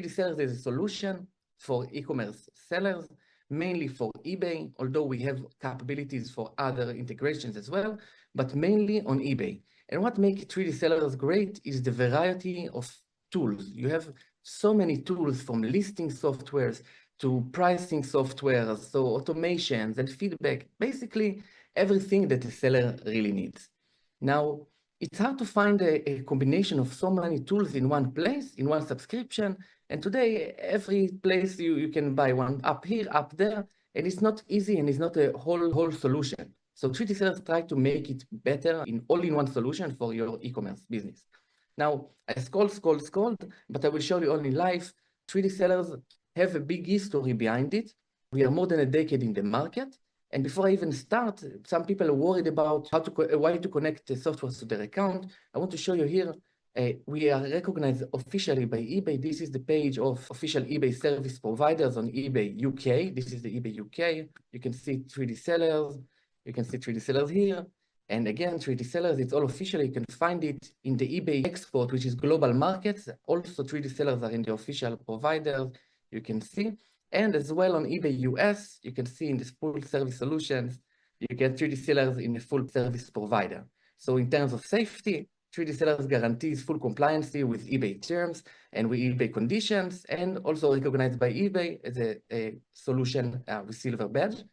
3Dsellers is a solution for e-commerce sellers, mainly for eBay, although we have capabilities for other integrations as well, but mainly on eBay. And what makes 3Dsellers great is the variety of tools. You have so many tools, from listing softwares to pricing softwares, so automations and feedback, basically everything that a seller really needs. Now, it's hard to find a combination of so many tools in one place, in one subscription. And today, every place you can buy one up here, up there, and it's not easy and it's not a whole solution. So 3Dsellers try to make it better in all-in-one solution for your e-commerce business. Now, I scrolled, but I will show you only live. 3Dsellers have a big history behind it. We are more than a decade in the market. And before I even start, some people are worried about why to connect the software to their account. I want to show you here, we are recognized officially by eBay. This is the page of official eBay service providers on eBay UK. This is the eBay UK. You can see 3Dsellers. You can see 3Dsellers here. And again, 3Dsellers, it's all official. You can find it in the eBay export, which is global markets. Also, 3Dsellers are in the official providers. You can see. And as well on eBay US, you can see in the full service solutions, you get 3Dsellers in a full service provider. So in terms of safety, 3Dsellers guarantees full compliance with eBay terms and with eBay conditions, and also recognized by eBay as a solution with silver badge.